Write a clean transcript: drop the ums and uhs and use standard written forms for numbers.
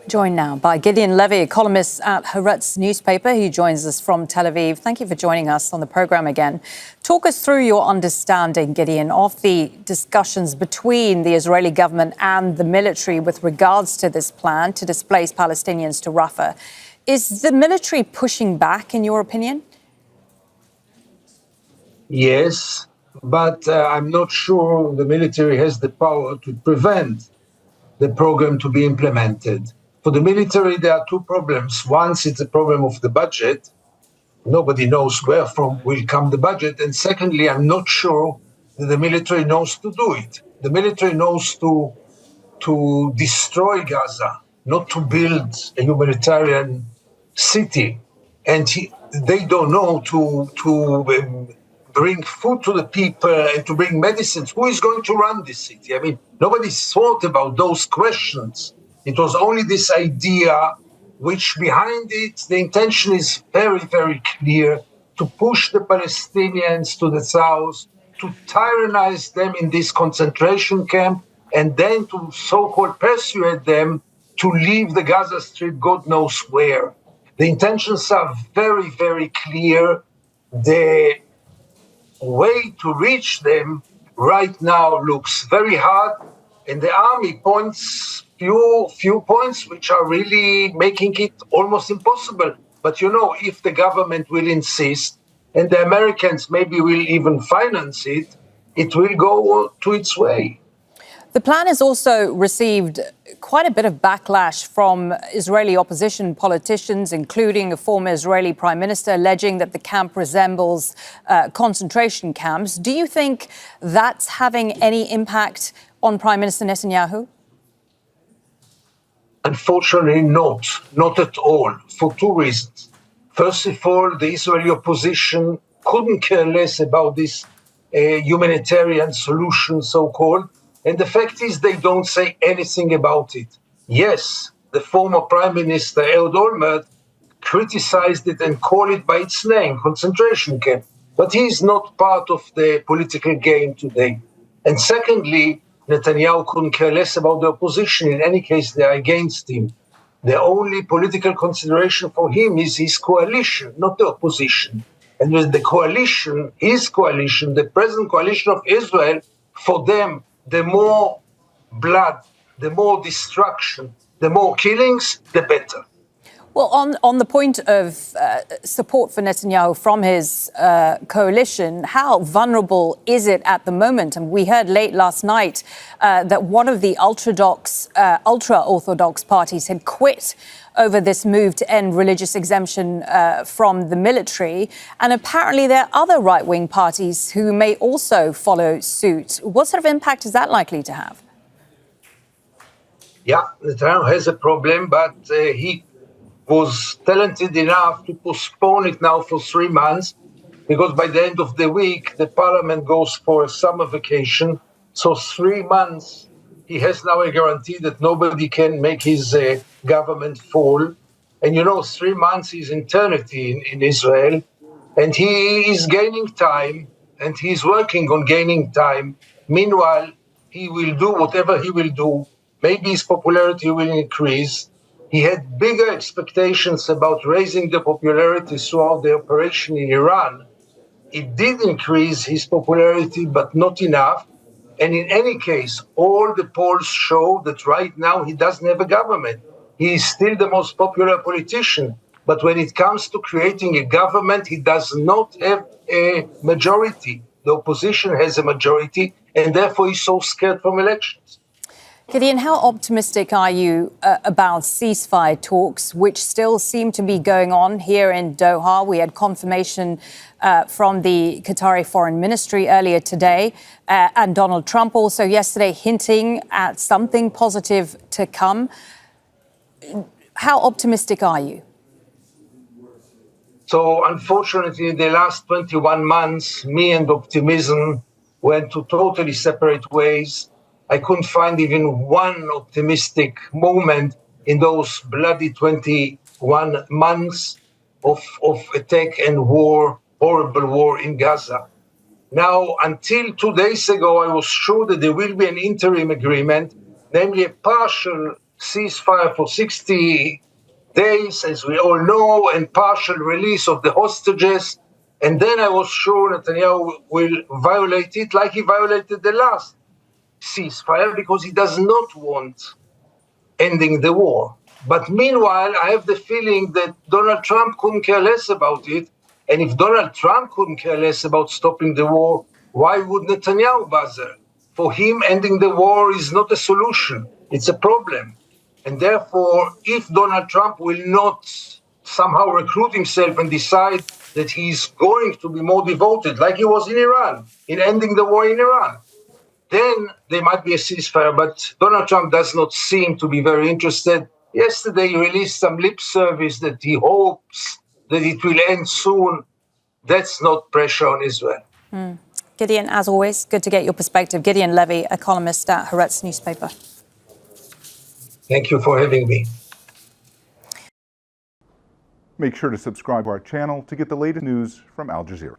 Joined now by Gideon Levy, columnist at Haaretz newspaper. He joins us from Tel Aviv. Thank you for joining us on the programme again. Talk us through your understanding, Gideon, of the discussions between the Israeli government and the military with regards to this plan to displace Palestinians to Rafah. Is the military pushing back, in your opinion? Yes, but I'm not sure the military has the power to prevent the program to be implemented. For the military, there are two problems. One, it's a problem of the budget. Nobody knows where from will come the budget. And secondly, I'm not sure that the military knows to do it. The military knows to destroy Gaza, not to build a humanitarian city. And they don't know to bring food to the people and to bring medicines. Who is going to run this city? I mean, nobody thought about those questions. It was only this idea, which behind it, the intention is very, very clear, to push the Palestinians to the south, to tyrannize them in this concentration camp, and then to so-called persuade them to leave the Gaza Strip God knows where. The intentions are very, very clear. The way to reach them right now looks very hard, and the army points few points which are really making it almost impossible. But you know, if the government will insist, and the Americans maybe will even finance it, it will go to its way. The plan has also received quite a bit of backlash from Israeli opposition politicians, including a former Israeli prime minister, alleging that the camp resembles concentration camps. Do you think that's having any impact on Prime Minister Netanyahu? Unfortunately, not at all, for two reasons. First of all, the Israeli opposition couldn't care less about this humanitarian solution, so-called. And the fact is they don't say anything about it. Yes, the former Prime Minister Ehud Olmert criticized it and called it by its name, concentration camp. But he is not part of the political game today. And secondly, Netanyahu couldn't care less about the opposition. In any case, they are against him. The only political consideration for him is his coalition, not the opposition. And with the coalition, his coalition, the present coalition of Israel, for them, the more blood, the more destruction, the more killings, the better. Well, on the point of support for Netanyahu from his coalition, how vulnerable is it at the moment? And we heard late last night that one of the ultra-Orthodox parties had quit over this move to end religious exemption from the military. And apparently there are other right-wing parties who may also follow suit. What sort of impact is that likely to have? Yeah, Netanyahu has a problem, but he was talented enough to postpone it now for 3 months, because by the end of the week, the parliament goes for a summer vacation. So 3 months, he has now a guarantee that nobody can make his government fall. And you know, 3 months is eternity in Israel. And he is gaining time, and he's working on gaining time. Meanwhile, he will do whatever he will do. Maybe his popularity will increase. He had bigger expectations about raising the popularity throughout the operation in Iran. It did increase his popularity, but not enough. And in any case, all the polls show that right now he doesn't have a government. He is still the most popular politician. But when it comes to creating a government, he does not have a majority. The opposition has a majority, and therefore he's so scared from elections. Gideon, how optimistic are you about ceasefire talks, which still seem to be going on here in Doha? We had confirmation from the Qatari Foreign Ministry earlier today, and Donald Trump also yesterday hinting at something positive to come. How optimistic are you? So, unfortunately, in the last 21 months, me and optimism went to totally separate ways. I couldn't find even one optimistic moment in those bloody 21 months of attack and war, horrible war in Gaza. Now, until 2 days ago, I was sure that there will be an interim agreement, namely a partial ceasefire for 60 days, as we all know, and partial release of the hostages. And then I was sure Netanyahu will violate it like he violated the last ceasefire, because he does not want ending the war. But meanwhile, I have the feeling that Donald Trump couldn't care less about it. And if Donald Trump couldn't care less about stopping the war, why would Netanyahu bother? For him, ending the war is not a solution, it's a problem. And therefore, if Donald Trump will not somehow recruit himself and decide that he's going to be more devoted, like he was in Iran, in ending the war in Iran, then there might be a ceasefire. But Donald Trump does not seem to be very interested. Yesterday, he released some lip service that he hopes that it will end soon. That's not pressure on Israel. Gideon, as always, good to get your perspective. Gideon Levy, a columnist at Haaretz newspaper. Thank you for having me. Make sure to subscribe to our channel to get the latest news from Al Jazeera.